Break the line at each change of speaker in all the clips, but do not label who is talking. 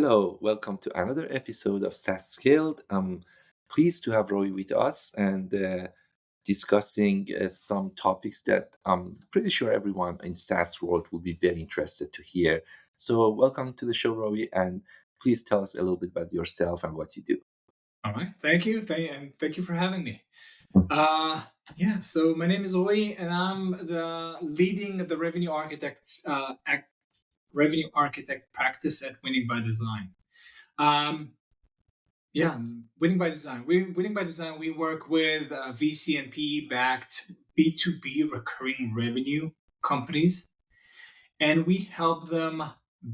Hello, welcome to another episode of SaaS Scaled. I'm pleased to have Roy with us and discussing some topics that I'm pretty sure everyone in SaaS world will be very interested to hear. So, welcome to the show, Roy, and please tell us a little bit about yourself and what you do.
All right. Thank you. And thank you for having me. Uh, so my name is Roee, and I'm the leading the revenue architect practice at Winning by Design. Um, Winning by Design. Winning by Design, we work with VC and PE backed B2B recurring revenue companies, and we help them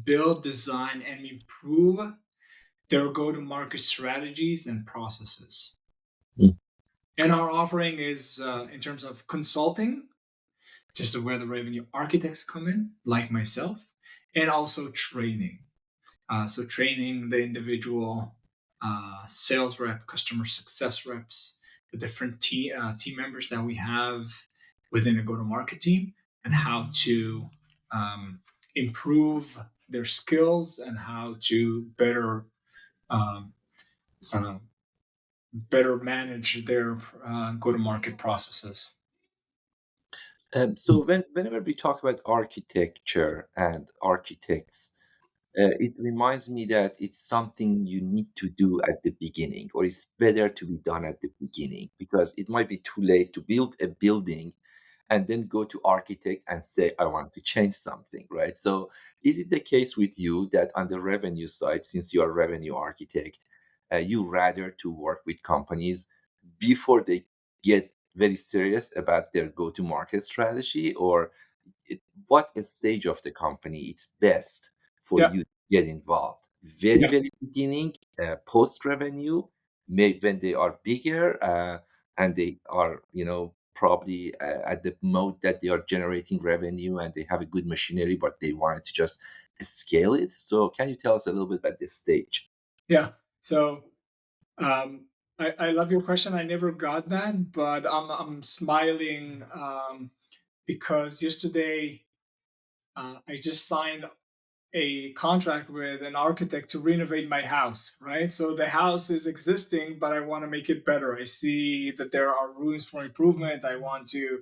build, design, and improve their go to market strategies and processes.
Mm.
And our offering is in terms of consulting, just where the revenue architects come in, like myself, and also training. So training the individual sales rep, customer success reps, the different team members that we have within a go-to-market team, and how to um, improve their skills and how to um, uh, better manage their go-to-market processes.
Whenever we talk about architecture and architects, it reminds me that it's something you need to do at the beginning, or it's better to be done at the beginning because it might be too late to build a building and then go to architect and say, I want to change something, right? So, is it the case with you that on the revenue side, since you are a revenue architect, you rather to work with companies before they get very serious about their go-to-market strategy, or it, what stage of the company it's best for
Yeah,
you to get involved? Very,
yeah,
very beginning, post revenue, maybe when they are bigger and they are, probably at the mode that they are generating revenue and they have a good machinery, but they wanted to just scale it. So, can you tell us a little bit about this stage?
yeah. So I love your question. I never got that, but I'm smiling because yesterday I just signed a contract with an architect to renovate my house, right? So the house is existing, but I want to make it better. I see that there are rooms for improvement. I want to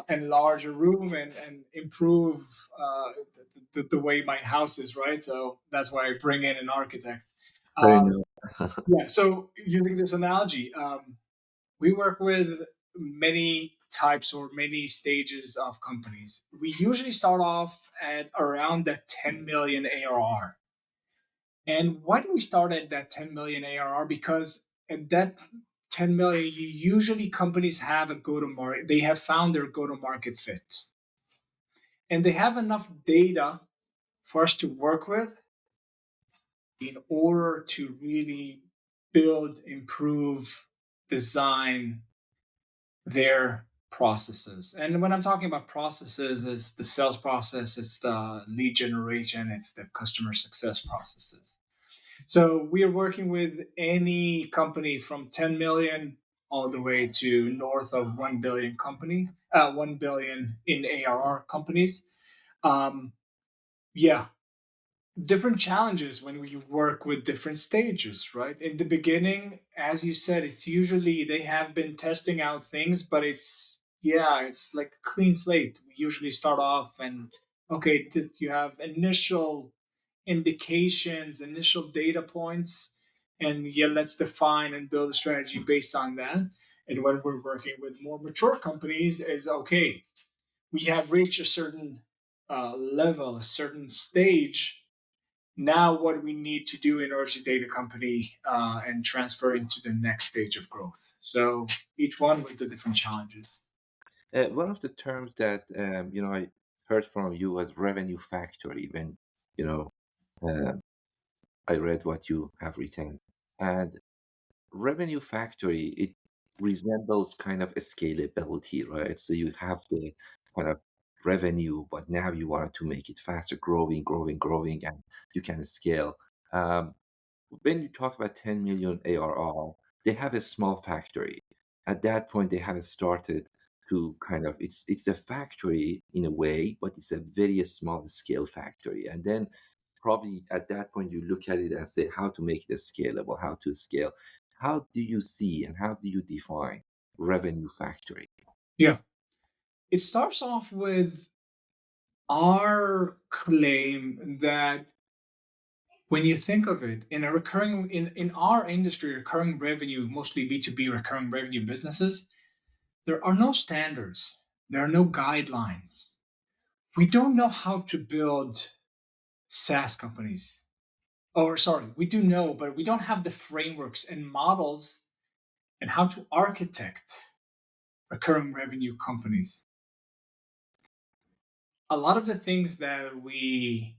enlarge a room and improve the way my house is, right? So that's why I bring in an architect.
Very
Um,
nice.
yeah. So using this analogy, we work with many types or many stages of companies. We usually start off at around the 10 million ARR. And why do we start at that 10 million ARR? Because at that 10 million, usually companies have a go to market, they have found their go to market fit. And they have enough data for us to work with in order to really build, improve, design their processes. And when I'm talking about processes, it's the sales process, it's the lead generation, it's the customer success processes. So we are working with any company from 10 million all the way to north of 1 billion 1 billion in ARR companies. Um, yeah, different challenges when we work with different stages, right? In the beginning, as you said, it's usually they have been testing out things, but it's like a clean slate. We usually start off and okay, you have initial indications, initial data points, and yeah, let's define and build a strategy based on that. And when we're working with more mature companies, is okay, we have reached a certain level, a certain stage. Now, what we need to do in order to take the company and transfer into the next stage of growth. So each one with the different challenges.
One of the terms that I heard from you was revenue factory. When you know uh, I read what you have written, and revenue factory, it resembles kind of a scalability, right? So you have the kind of revenue, but now you want to make it faster, growing, growing, growing, and you can scale. Um, when you talk about 10 million ARR, they have a small factory. At that point, they have started to kind of it's a factory in a way, but it's a very small scale factory. And then probably at that point you look at it and say how to make it scalable, how to scale. How do you see and how do you define revenue factory?
Yeah. It starts off with our claim that when you think of it, in a recurring in our industry, recurring revenue, mostly B2B recurring revenue businesses, there are no standards. There are no guidelines. We don't know how to build SaaS companies. Or sorry, we do know, but we don't have the frameworks and models and how to architect recurring revenue companies. A lot of the things that we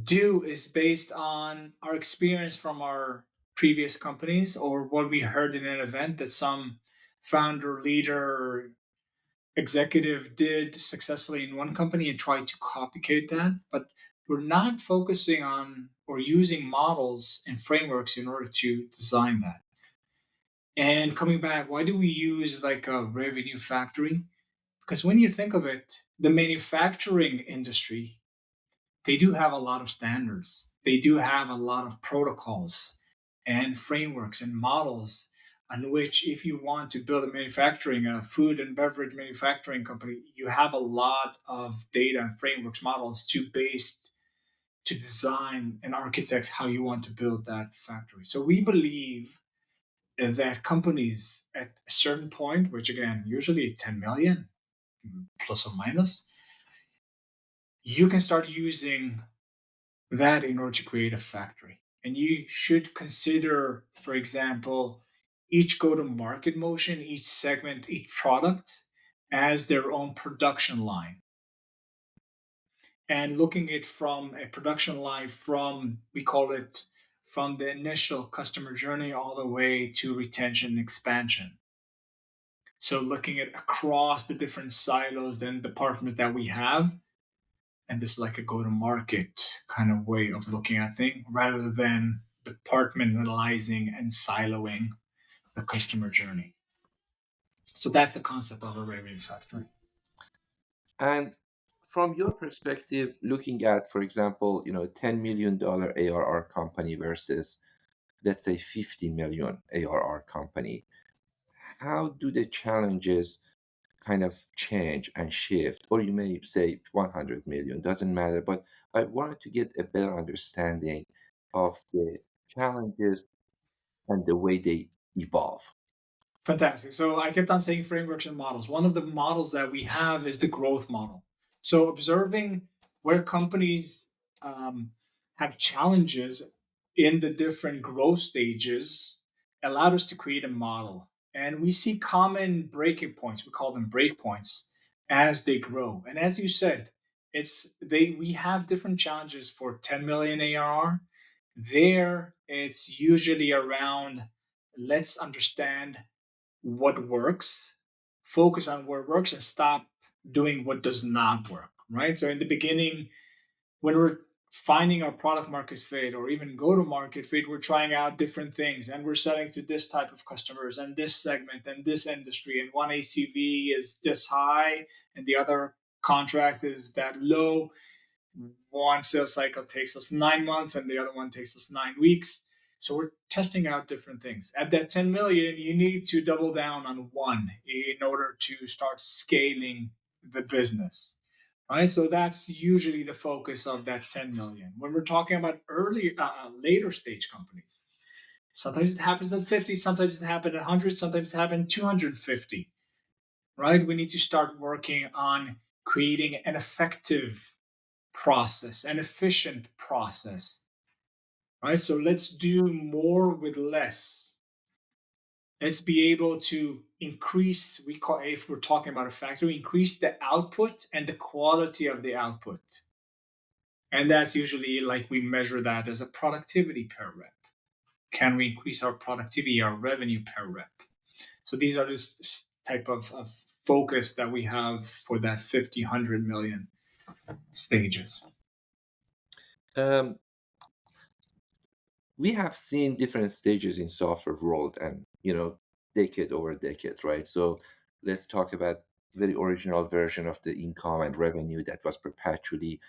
do is based on our experience from our previous companies or what we heard in an event that some founder, leader, executive did successfully in one company and tried to copycat that. But we're not focusing on or using models and frameworks in order to design that. And coming back, why do we use like a revenue factory? Because when you think of it, the manufacturing industry, they do have a lot of standards. They do have a lot of protocols and frameworks and models on which, if you want to build a food and beverage manufacturing company, you have a lot of data and frameworks, models to design and architect how you want to build that factory. So we believe that companies at a certain point, which again, usually 10 million plus or minus, you can start using that in order to create a factory. And you should consider, for example, each go to market motion, each segment, each product as their own production line. And looking at from a production line from, we call it from the initial customer journey all the way to retention and expansion. So looking at across the different silos and departments that we have, and this is like a go-to-market kind of way of looking at things rather than departmentalizing and siloing the customer journey. So that's the concept of a revenue factory.
And from your perspective, looking at, for example, $10 million ARR company versus, let's say, 50 million ARR company, how do the challenges kind of change and shift? Or you may say 100 million, doesn't matter. But I wanted to get a better understanding of the challenges and the way they evolve.
Fantastic. So I kept on saying frameworks and models. One of the models that we have is the growth model. So observing where companies have challenges in the different growth stages allowed us to create a model. And we see common breaking points. We call them breakpoints as they grow. And as you said, it's they we have different challenges for 10 million ARR. There, it's usually around let's understand what works, focus on what works, and stop doing what does not work. Right. So in the beginning, when we're finding our product market fit or even go to market fit, we're trying out different things and we're selling to this type of customers and this segment and this industry. And one ACV is this high and the other contract is that low. One sales cycle takes us 9 months and the other one takes us 9 weeks. So we're testing out different things. At that 10 million, you need to double down on one in order to start scaling the business. Right. So that's usually the focus of that 10 million. When we're talking about later stage companies, sometimes it happens at 50, sometimes it happens at 100, sometimes it happens at 250. Right. We need to start working on creating an effective process, an efficient process, right? So let's do more with less. Let's be able to increase, we call, if we're talking about a factory, increase the output and the quality of the output. And that's usually like we measure that as a productivity per rep. Can we increase our productivity, our revenue per rep? So these are this type of focus that we have for that 50, 100 million stages.
Um, we have seen different stages in software world and, decade over decade, right? So let's talk about very original version of the income and revenue that was perpetually.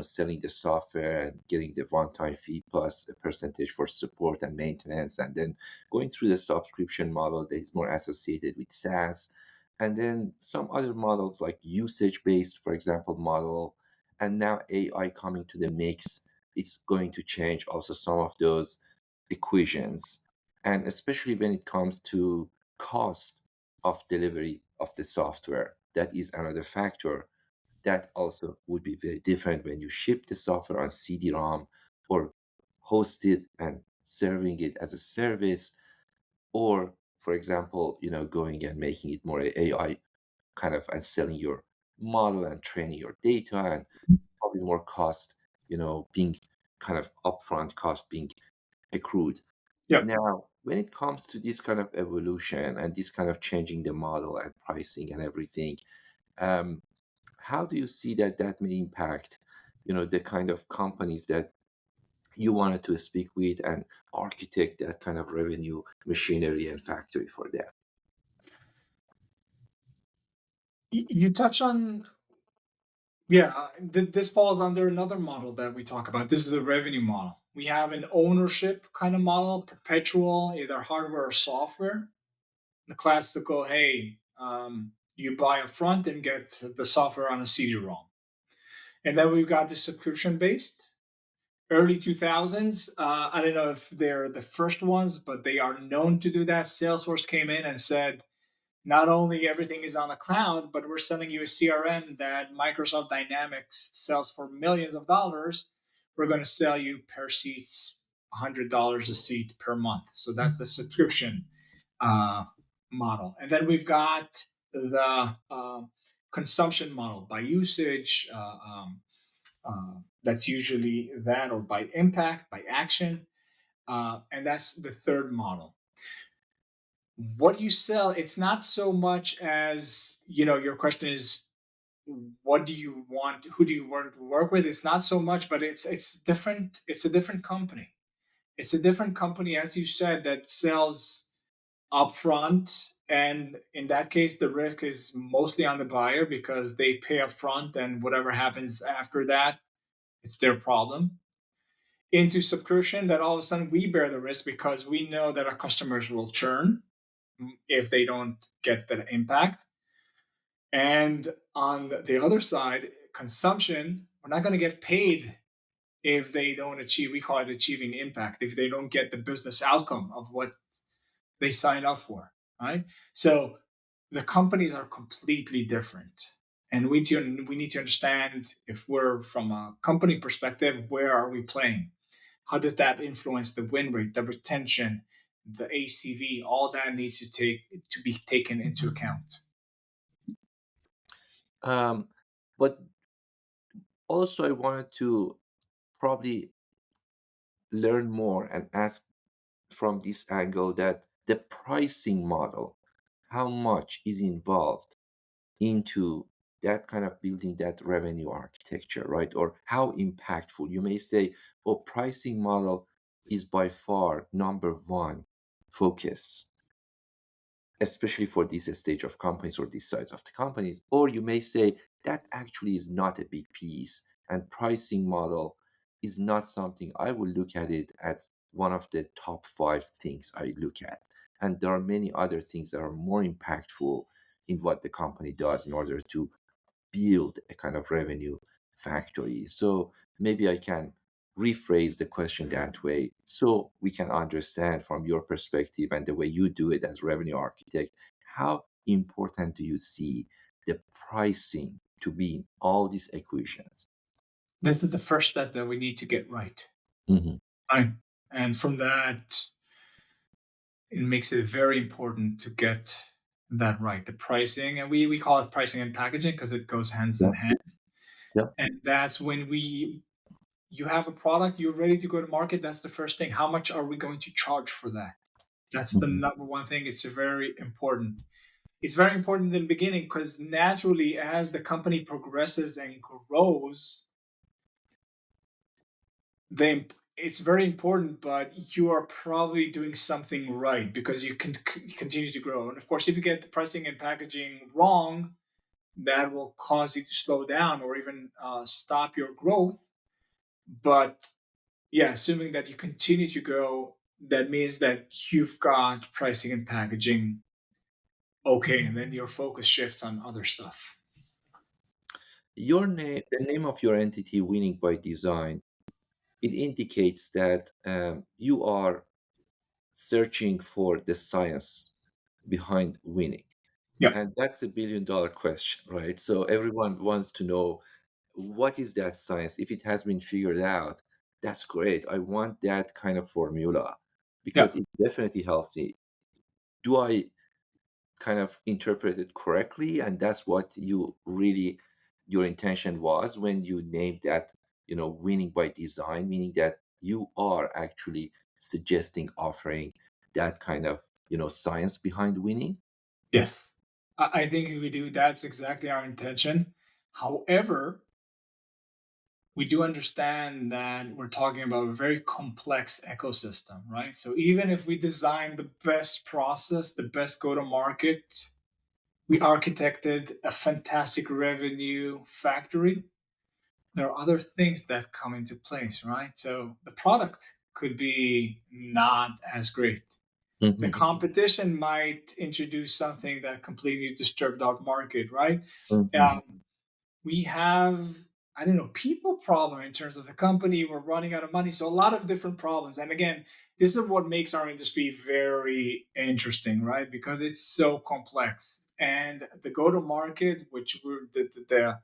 selling the software and getting the one-time fee plus a percentage for support and maintenance, and then going through the subscription model that is more associated with SaaS, and then some other models like usage-based, for example, model, and now AI coming to the mix. It's going to change also some of those equations, and especially when it comes to cost of delivery of the software. That is another factor that also would be very different when you ship the software on CD-ROM or host it and serving it as a service, or for example, going and making it more AI kind of and selling your model and training your data, and probably more cost, being kind of upfront cost being accrued.
Yeah.
Now, when it comes to this kind of evolution and this kind of changing the model and pricing and everything, um, how do you see that that may impact, the kind of companies that you wanted to speak with and architect that kind of revenue machinery and factory for them?
You touch on, yeah, this falls under another model that we talk about. This is the revenue model. We have an ownership kind of model, perpetual, either hardware or software. The classical, hey, you buy a front and get the software on a CD-ROM. And then we've got the subscription based. Early 2000s, I don't know if they're the first ones, but they are known to do that. Salesforce came in and said, not only everything is on the cloud, but we're selling you a CRM that Microsoft Dynamics sells for millions of dollars. We're going to sell you per seats $100 a seat per month. So that's the subscription uh, model. And then we've got the consumption model by usage. That's usually that, or by impact, by action. And that's the third model. What you sell, it's not so much as, your question is, what do you want? Who do you want to work with? It's not so much, but it's different. It's a different company. It's a different company, as you said, that sells upfront. And in that case, the risk is mostly on the buyer because they pay upfront, and whatever happens after that, it's their problem. Into subscription, that all of a sudden we bear the risk because we know that our customers will churn if they don't get that impact. And on the other side, consumption, we're not going to get paid if they don't achieve, we call it achieving impact, if they don't get the business outcome of what they signed up for, right? So the companies are completely different. And we need to understand, if we're from a company perspective, where are we playing? How does that influence the win rate, the retention, the ACV? All that needs to be taken into account.
Um, but also, I wanted to probably learn more and ask from this angle that the pricing model, how much is involved into that kind of building that revenue architecture, right? Or how impactful. You may say, oh, pricing model is by far number one focus, especially for this stage of companies or this size of the companies. Or you may say that actually is not a big piece, and pricing model is not something I will look at it as one of the top five things I look at. And there are many other things that are more impactful in what the company does in order to build a kind of revenue factory. So maybe I can rephrase the question that way so we can understand from your perspective and the way you do it as revenue architect, how important do you see the pricing to be in all these equations?
This is the first step that we need to get right.
Hmm.
Right. And from that, it makes it very important to get that right. The pricing, and we call it pricing and packaging because it goes hands in
Yeah,
hand.
yeah.
And that's when you have a product, you're ready to go to market. That's the first thing. How much are we going to charge for that? That's the
Mhm.
number one thing. It's very important. It's very important in the beginning because naturally, as the company progresses and grows, then it's very important, but you are probably doing something right because you can continue to grow. And of course, if you get the pricing and packaging wrong, that will cause you to slow down or even stop your growth. But yeah, assuming that you continue to grow, that means that you've got pricing and packaging okay, and then your focus shifts on other stuff.
Your name, the name of your entity, Winning by Design, it indicates that you are searching for the science behind winning.
Yeah.
And that's a billion dollar question, right? So everyone wants to know, what is that science? If it has been figured out, that's great. I want that kind of formula
Yeah.
because it definitely helps me. Do I kind of interpret it correctly? And that's what you really, your intention was when you named that, winning by design, meaning that you are actually suggesting, offering that kind of, science behind winning.
Yes. I think we do. That's exactly our intention. However, we do understand that we're talking about a very complex ecosystem, right? So even if we design the best process, the best go to market, we architected a fantastic revenue factory, there are other things that come into place, right? So the product could be not as great. The
Mhm,
competition might introduce something that completely disturbed our market, right?
mhm.
Um, we have, I don't know, people problem in terms of the company, we're running out of money, so a lot of different problems. And again, this is what makes our industry very interesting, right? Because it's so complex, and the go to market, which we're the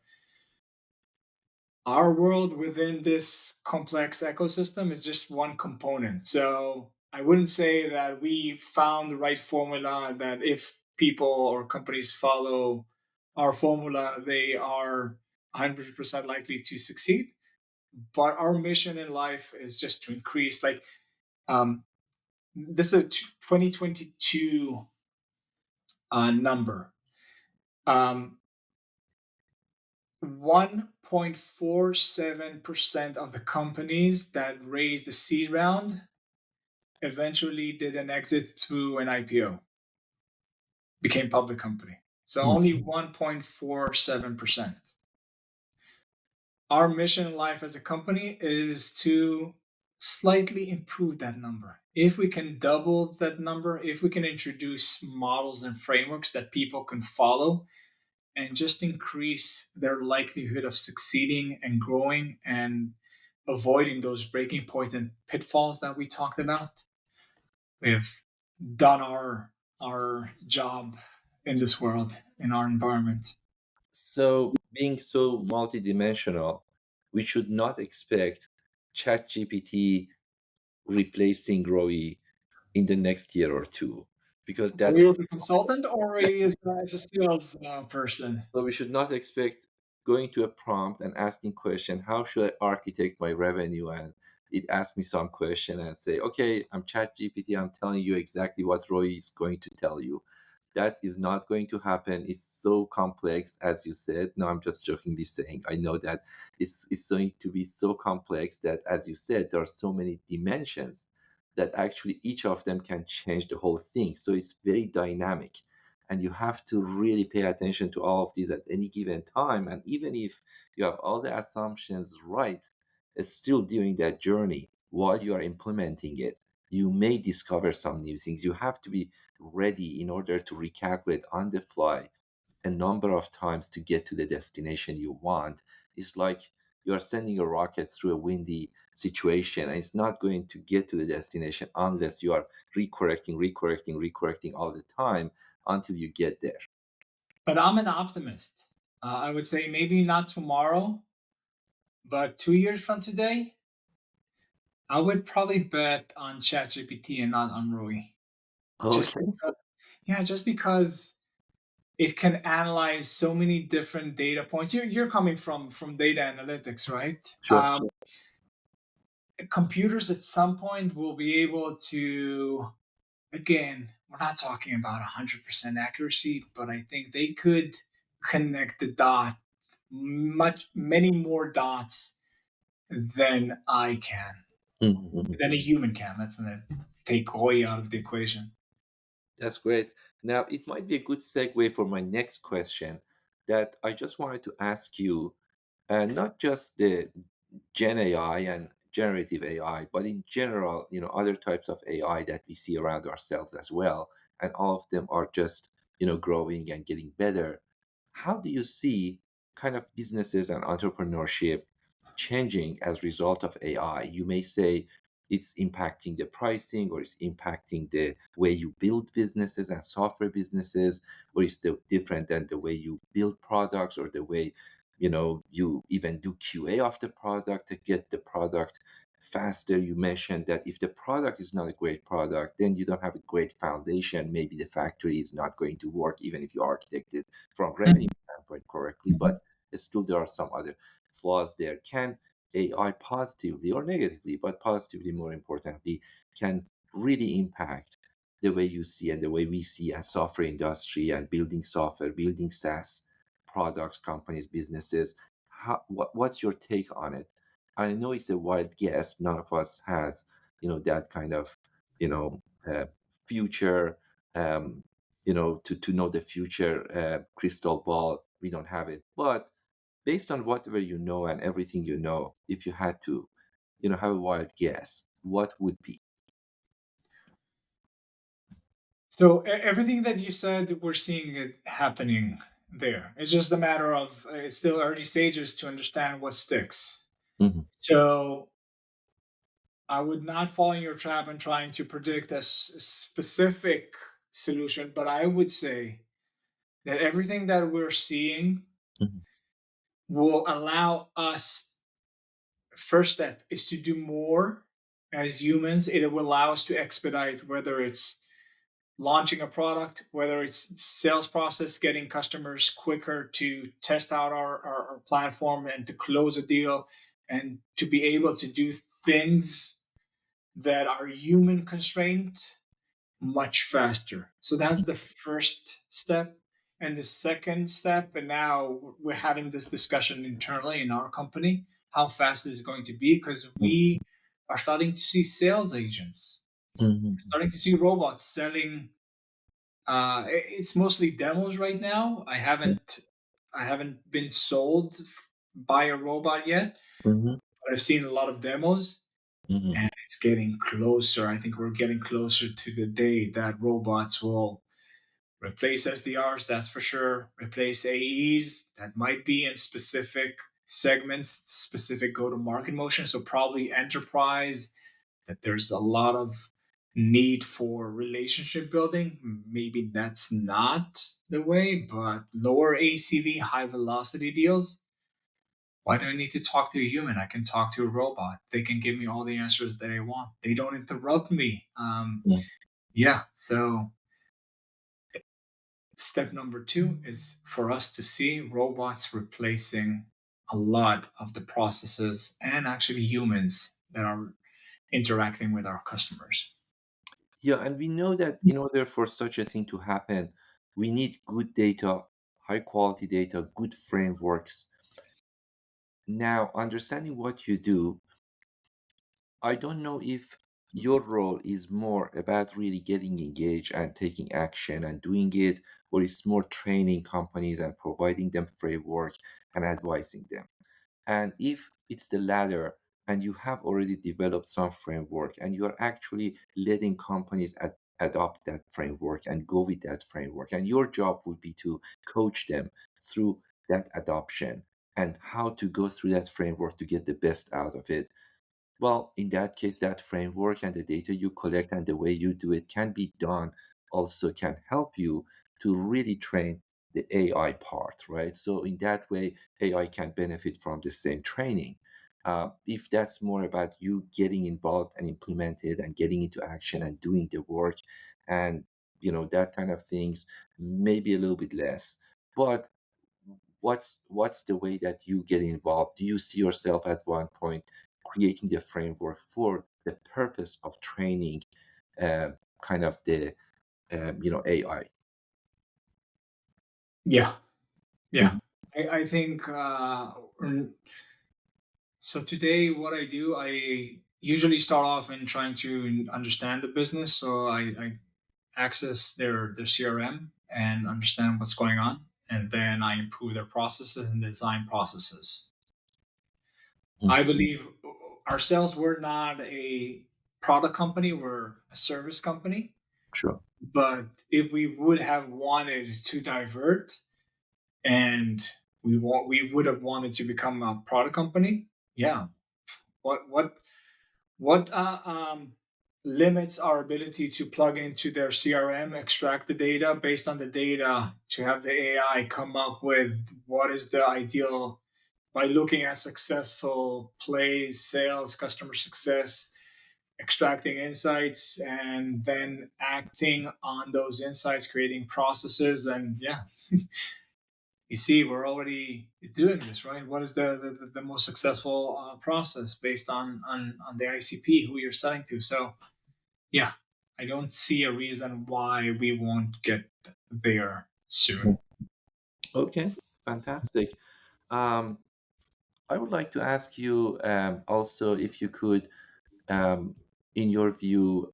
our world within this complex ecosystem, is just one component. So I wouldn't say that we found the right formula, that if people or companies follow our formula, they are 100% likely to succeed. But our mission in life is just to increase, like, um, this is a 2022 number. 1.47% of the companies that raised the seed round eventually did an exit through an IPO, became public company. So
Mm.
only 1.47%. Our mission in life as a company is to slightly improve that number. If we can double that number, if we can introduce models and frameworks that people can follow and just increase their likelihood of succeeding and growing and avoiding those breaking points and pitfalls that we talked about, we've done our job in this world, in our environment.
So, being so multidimensional, we should not expect ChatGPT replacing Roee in the next year or two, because
Are we
that's
as a consultant or as a sales person?
so we should not expect going to a prompt and asking question, how should I architect my revenue? And it asks me some question and say, okay, I'm Chat GPT, I'm telling you exactly what Roy is going to tell you. That is not going to happen. It's so complex, as you said. No, I'm just jokingly saying. I know that it's going to be so complex that, as you said, there are so many dimensions that actually each of them can change the whole thing. So it's very dynamic, and you have to really pay attention to all of these at any given time. And even if you have all the assumptions right, it's still during that journey while you are implementing it, you may discover some new things. You have to be ready in order to recalculate on the fly a number of times to get to the destination you want. It's like you are sending a rocket through a windy situation, and it's not going to get to the destination unless you are recorrecting all the time until you get there.
But I'm an optimist. I would say maybe not tomorrow, but 2 years from today, I would probably bet on ChatGPT and not on Rui. Just
Okay.
because, yeah, just because it can analyze so many different data points. You're coming from data analytics, right?
Sure.
Computers at some point will be able to, again, we're not talking about 100% accuracy, but I think they could connect the dots, many more dots than I can,
Mhm.
than a human can. That's going to take Roy out of the equation.
That's great. Now, it might be a good segue for my next question. that I just wanted to ask you, not just the Gen AI and generative AI, but in general, other types of AI that we see around ourselves as well, and all of them are just, growing and getting better. How do you see kind of businesses and entrepreneurship changing as a result of AI? You may say it's impacting the pricing, or it's impacting the way you build businesses and software businesses, or it's different than the way you build products, or the way you even do QA of the product to get the product faster. You mentioned that if the product is not a great product, then you don't have a great foundation. Maybe the factory is not going to work, even if you architect it from revenue
Mhm.
standpoint correctly, but still there are some other flaws there. Can AI positively or negatively, but positively more importantly, can really impact the way you see and the way we see as software industry and building software, building SaaS products, companies, businesses. What's your take on it? I know it's a wild guess. None of us has, that kind of, you know, uh, future, to know the future crystal ball. We don't have it. But based on whatever you know and everything you know, if you had to, have a wild guess, what would be?
So everything that you said, we're seeing it happening there. It's just a matter of it's still early stages to understand what sticks.
Hmm.
So I would not fall in your trap in trying to predict a specific solution, but I would say that everything that we're seeing
Hmm.
will allow us. First step is to do more as humans. It will allow us to expedite whether it's launching a product, whether it's sales process, getting customers quicker to test out our platform and to close a deal, and to be able to do things that are human constrained much faster. So that's the first step. And the second step, and now we're having this discussion internally in our company, how fast is it going to be? Because we are starting to see sales agents,
Hmm.
starting to see robots selling. It's mostly demos right now. I haven't been sold by a robot yet,
Hmm.
but I've seen a lot of demos,
Hmm.
and it's getting closer. I think we're getting closer to the day that robots will replace SDRs, that's for sure. Replace AEs, that might be in specific segments, specific go to market motion. So, probably enterprise, that there's a lot of need for relationship building. Maybe that's not the way, but lower ACV, high velocity deals. Why do I need to talk to a human? I can talk to a robot. They can give me all the answers that I want. They don't interrupt me. Yeah. So step number two is for us to see robots replacing a lot of the processes and actually humans that are interacting with our customers.
Yeah, and we know that in order for such a thing to happen, we need good data, high quality data, good frameworks. Now, understanding what you do, I don't know if your role is more about really getting engaged and taking action and doing it, or it's more training companies and providing them framework and advising them. And if it's the latter, and you have already developed some framework and you are actually letting companies adopt that framework and go with that framework, and your job would be to coach them through that adoption and how to go through that framework to get the best out of it. Well, in that case, that framework and the data you collect and the way you do it can be done, also can help you to really train the AI part, right? So, in that way, AI can benefit from the same training. If that's more about you getting involved and implemented and getting into action and doing the work and that kind of things, maybe a little bit less. But what's the way that you get involved? Do you see yourself at one point creating the framework for the purpose of training uh, kind of the AI?
Yeah, yeah.
Mhm.
I think so. Today, what I do, I usually start off in trying to understand the business. So I access their CRM and understand what's going on. and then I improve their processes and design processes. I
Mhm.
believe ourselves, we're not a product company, we're a service company.
Sure.
But if we would have wanted to divert and we would have wanted to become a product company, yeah. What limits our ability to plug into their CRM, extract the data based on the data to have the AI come up with what is the ideal by looking at successful plays, sales, customer success, extracting insights, and then acting on those insights, creating processes. And yeah, you see, we're already doing this, right? What is the most successful process based on the ICP who you're selling to? So yeah, I don't see a reason why we won't get there
Mhm.
soon.
Okay, fantastic. Um, I would like to ask you also if you could, um, in your view,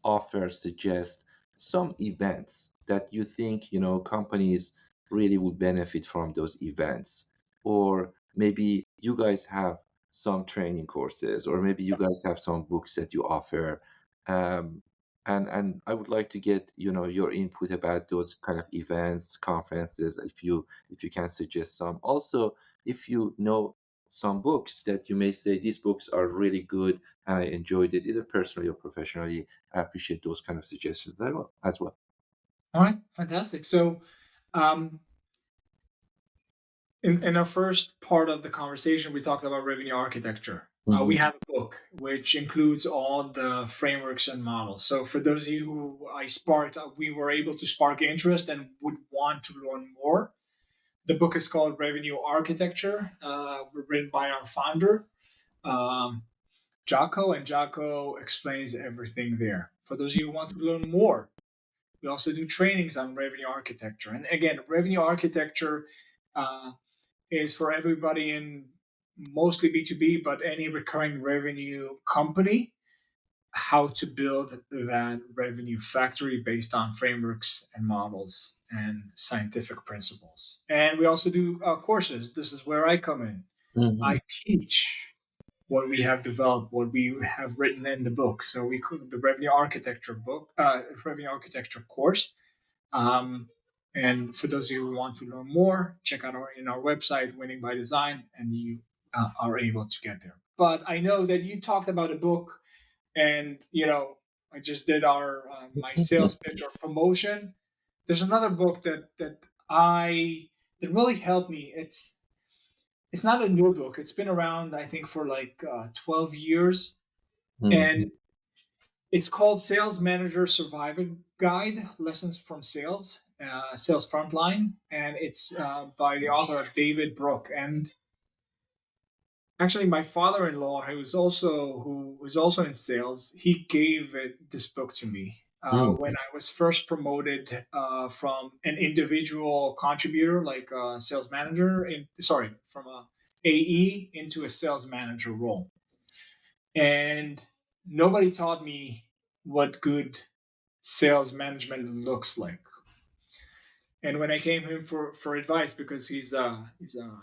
offer, suggest some events that you think, companies really would benefit from those events. Or maybe you guys have some training courses, or maybe you guys have some books that you offer. Um, and I would like to get, your input about those kind of events, conferences, if you can suggest some. Also, if you know some books that you may say these books are really good and I enjoyed it either personally or professionally. I appreciate those kind of suggestions as well.
All right, fantastic. So um, in our first part of the conversation, we talked about revenue architecture. We
Hmm.
have a book which includes all the frameworks and models. So for those of you who we were able to spark interest and would want to learn more. The book is called Revenue Architecture, written by our founder, um, Jocko, and Jocko explains everything there. For those of you who want to learn more, we also do trainings on revenue architecture. And again, revenue architecture uh, is for everybody in mostly B2B, but any recurring revenue company, how to build that revenue factory based on frameworks and models and scientific principles. And we also do courses. This is where I come in.
Hmm.
I teach what we have developed, what we have written in the book. So we could the revenue architecture book, revenue architecture course. Um, and for those of you who want to learn more, check out our website, Winning by Design, and you are able to get there. But I know that you talked about a book, and I just did our my sales pitch or promotion. There's another book I that really helped me. It's not a new book. It's been around, I think, for like 12 years.
Hmm.
And it's called Sales Manager Survival Guide Lessons from Sales Frontline. And it's by the author of David Brook. And actually, my father-in-law, who was also in sales, he gave this book to me when I was first promoted from an individual contributor, like a sales manager, from a AE into a sales manager role. And nobody taught me what good sales management looks like. And when I came to him for advice, because he's a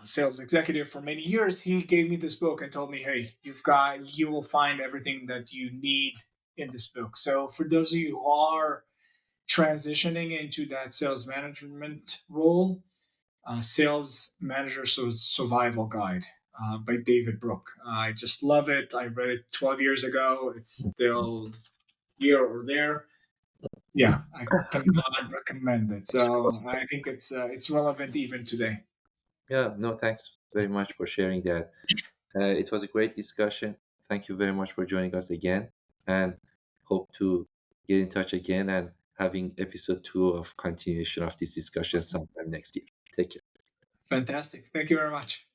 sales executive for many years, he gave me this book and told me, "Hey, you will find everything that you need in this book." So for those of you who are transitioning into that sales management role, Sales Manager Survival Guide by David Brook. I just love it. I read it 12 years ago. It's still here or there. Yeah, I cannot recommend it. So I think it's relevant even today.
Yeah, no, thanks very much for sharing that. It was a great discussion. Thank you very much for joining us again, and hope to get in touch again and having episode 2 of continuation of this discussion sometime next year. Take care.
Fantastic. Thank you very much.